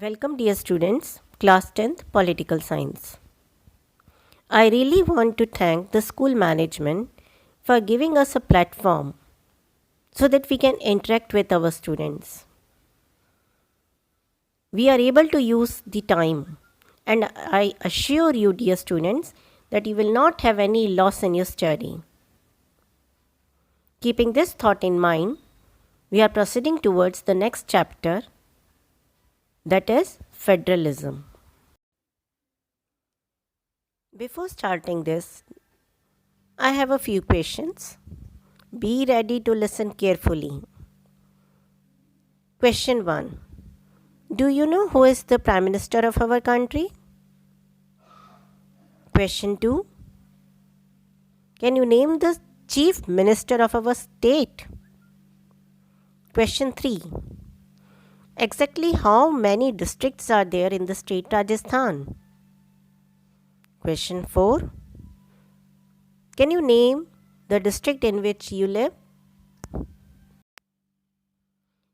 Welcome, dear students, class 10th Political Science. I really want to thank the school management for giving us a platform so that we can interact with our students. We are able to use the time, and I assure you, dear students, that you will not have any loss in your study. Keeping this thought in mind, we are proceeding towards the next chapter, that is federalism. Before starting this, I have a few questions. Be ready to listen carefully. Question 1. Do you know who is the Prime Minister of our country? Question 2. Can you name the Chief Minister of our state? Question 3. Exactly how many districts are there in the state Rajasthan? Question 4. Can you name the district in which you live?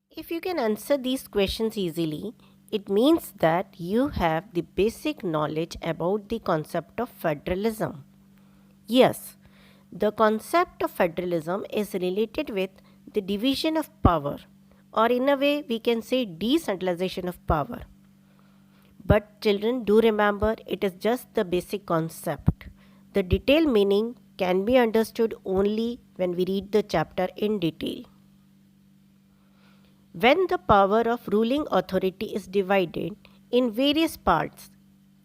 If you can answer these questions easily, it means that you have the basic knowledge about the concept of federalism. Yes, the concept of federalism is related with the division of power, or in a way we can say decentralization of power. But children, do remember, it is just the basic concept. The detailed meaning can be understood only when we read the chapter in detail. When the power of ruling authority is divided in various parts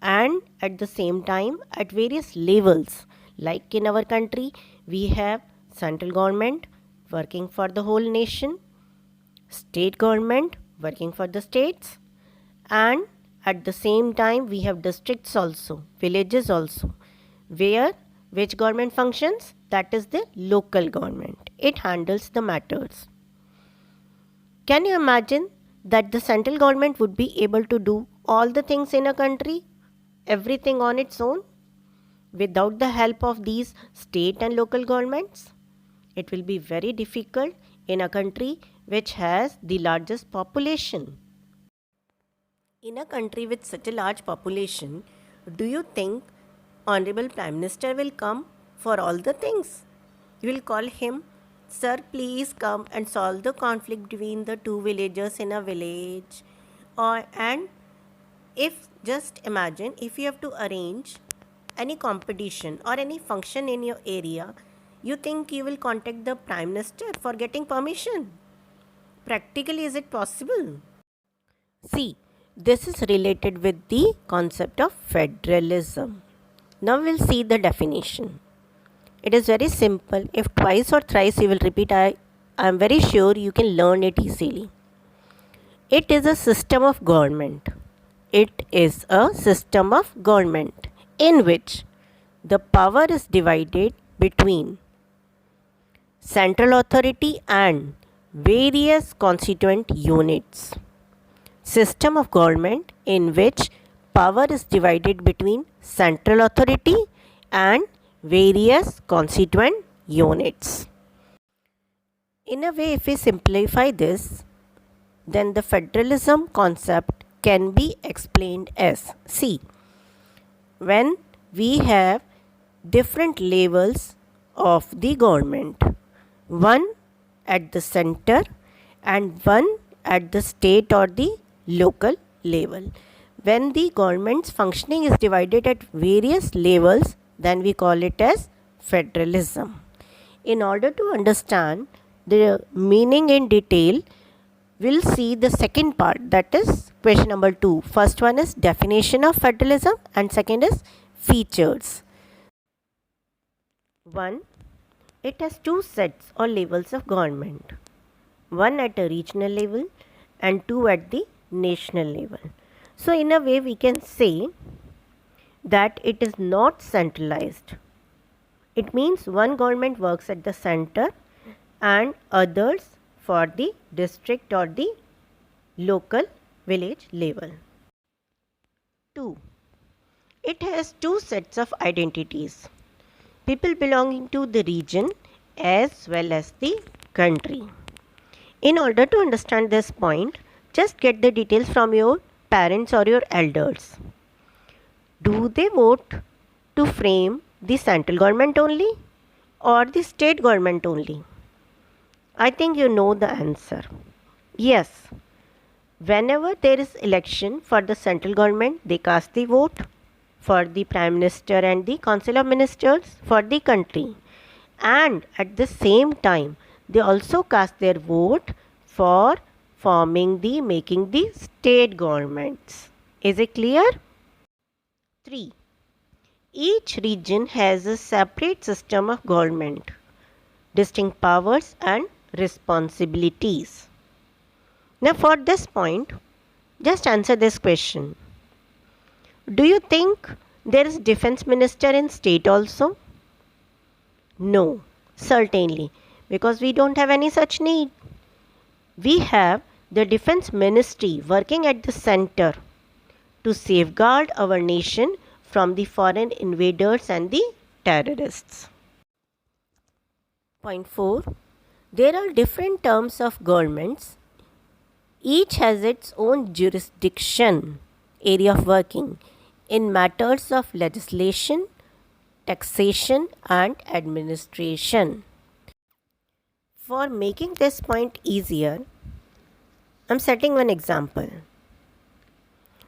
and at the same time at various levels, like in our country, we have central government working for the whole nation, state government working for the states, and at the same time we have districts also, villages also, where which government functions? That is the local government. It handles the matters. Can you imagine that the central government would be able to do all the things in a country, everything on its own, without the help of these state and local governments? It will be very difficult in a country which has the largest population. In a country with such a large population, do you think Honorable Prime Minister will come for all the things? You will call him, Sir, please come and solve the conflict between the two villagers in a village. And if just imagine if you have to arrange any competition or any function in your area, you think you will contact the Prime Minister for getting permission? Practically, is it possible? See, this is related with the concept of federalism. Now we'll see the definition. It is very simple. If twice or thrice you will repeat, I am very sure you can learn it easily. It is a system of government. It is a system of government in which the power is divided between central authority and various constituent units. System of government in which power is divided between central authority and various constituent units. In a way, if we simplify this, then the federalism concept can be explained as, see, when we have different levels of the government, one at the center and one at the state or the local level. When the government's functioning is divided at various levels, then we call it as federalism. In order to understand the meaning in detail, we'll see the second part, that is question number 2. First one is definition of federalism and second is features. 1. It has two sets or levels of government. One at a regional level and two at the national level. So in a way we can say that it is not centralized. It means one government works at the center and others for the district or the local village level. 2. It has two sets of identities. People belonging to the region as well as the country. In order to understand this point, just get the details from your parents or your elders, do they vote to frame the central government only or the state government only? I think you know the answer. Yes, whenever there is election for the central government, they cast the vote for the Prime Minister and the Council of Ministers for the country. And at the same time, they also cast their vote for making the state governments. Is it clear? 3. Each region has a separate system of government, distinct powers and responsibilities. Now, for this point, just answer this question. Do you think there is defense minister in state also? No, certainly, because we don't have any such need. We have the defense ministry working at the center to safeguard our nation from the foreign invaders and the terrorists. Point 4. There are different terms of governments. Each has its own jurisdiction, area of working in matters of legislation, taxation and administration. For making this point easier, I am setting one example.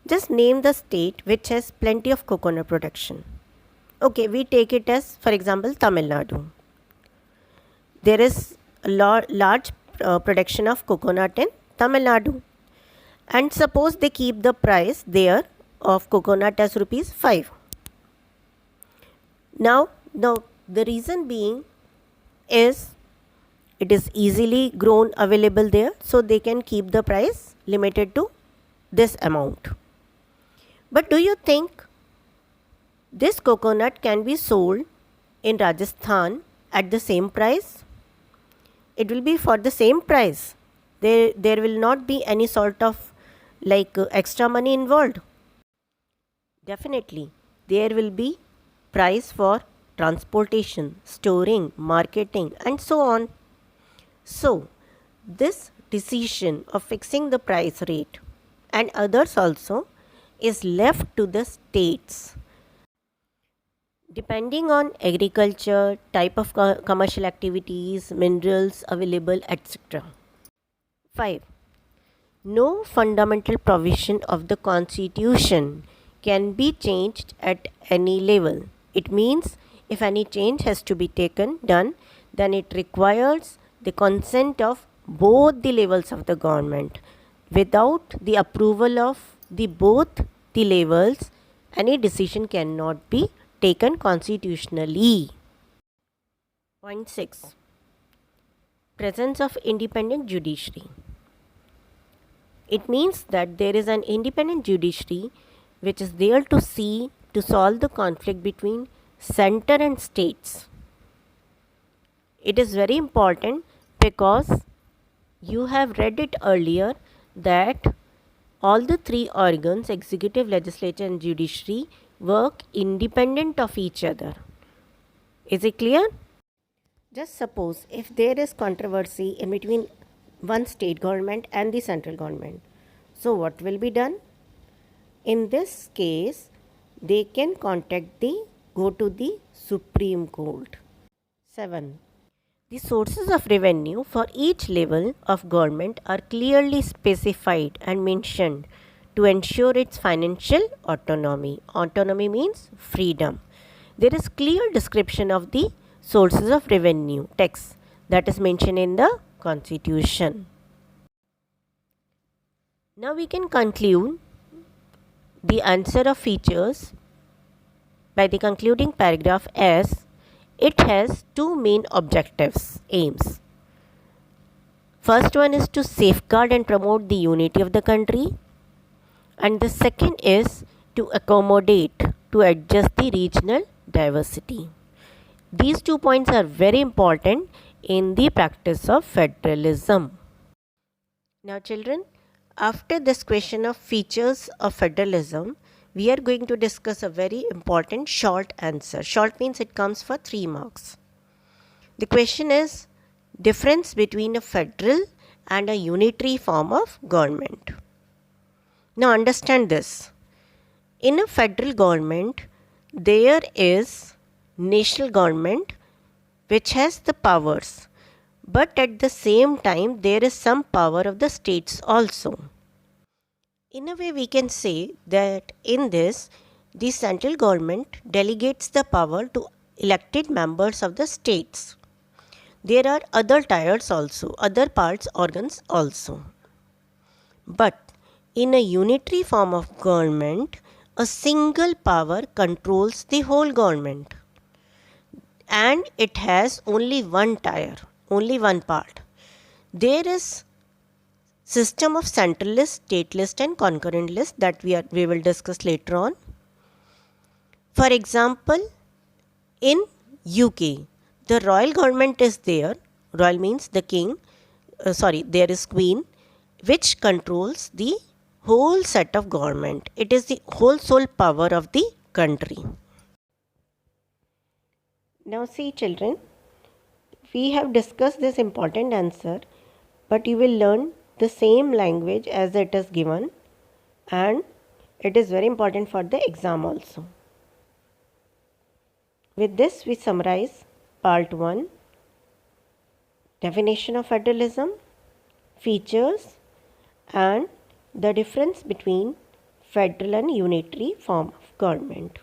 Just name the state which has plenty of coconut production. Okay, we take it as, for example, Tamil Nadu. There is a large production of coconut in Tamil Nadu. And suppose they keep the price there of coconut as rupees 5. Now, the reason being is it is easily grown available there, so they can keep the price limited to this amount. But do you think this coconut can be sold in Rajasthan at the same price? It will be for the same price. There will not be any sort of extra money involved. Definitely, there will be price for transportation, storing, marketing and so on. So, this decision of fixing the price rate and others also is left to the states. Depending on agriculture, type of commercial activities, minerals available, etc. 5. No fundamental provision of the Constitution can be changed at any level. It means if any change has to be done, then it requires the consent of both the levels of the government. Without the approval of both the levels, any decision cannot be taken constitutionally. Point 6. Presence of independent judiciary. It means that there is an independent judiciary which is there to solve the conflict between center and states. It is very important because you have read it earlier that all the three organs, executive, legislature and judiciary, work independent of each other. Is it clear? Just suppose if there is controversy in between one state government and the central government. So what will be done? In this case, they can go to the Supreme Court. 7. The sources of revenue for each level of government are clearly specified and mentioned to ensure its financial autonomy. Autonomy means freedom. There is clear description of the sources of revenue, tax, that is mentioned in the Constitution. Now we can conclude the answer of features by the concluding paragraph as it has two main objectives, aims. First one is to safeguard and promote the unity of the country, and the second is to accommodate, to adjust the regional diversity. These 2 points are very important in the practice of federalism. Now children, after this question of features of federalism, we are going to discuss a very important short answer. Short means it comes for 3 marks. The question is difference between a federal and a unitary form of government. Now understand this. In a federal government, there is national government which has the powers, but at the same time there is some power of the states also. In a way, we can say that in this, the central government delegates the power to elected members of the states. There are other tiers also, other parts organs also. But in a unitary form of government, a single power controls the whole government, and it has only one tier, only one part. There is system of central list, state list and concurrent list that we will discuss later on. For example, in UK, the royal government is there. Royal means the king, there is queen, which controls the whole set of government. It is the whole sole power of the country. Now see children, we have discussed this important answer, but you will learn the same language as it is given, and it is very important for the exam also. With this we summarize part 1, definition of federalism, features and the difference between federal and unitary form of government.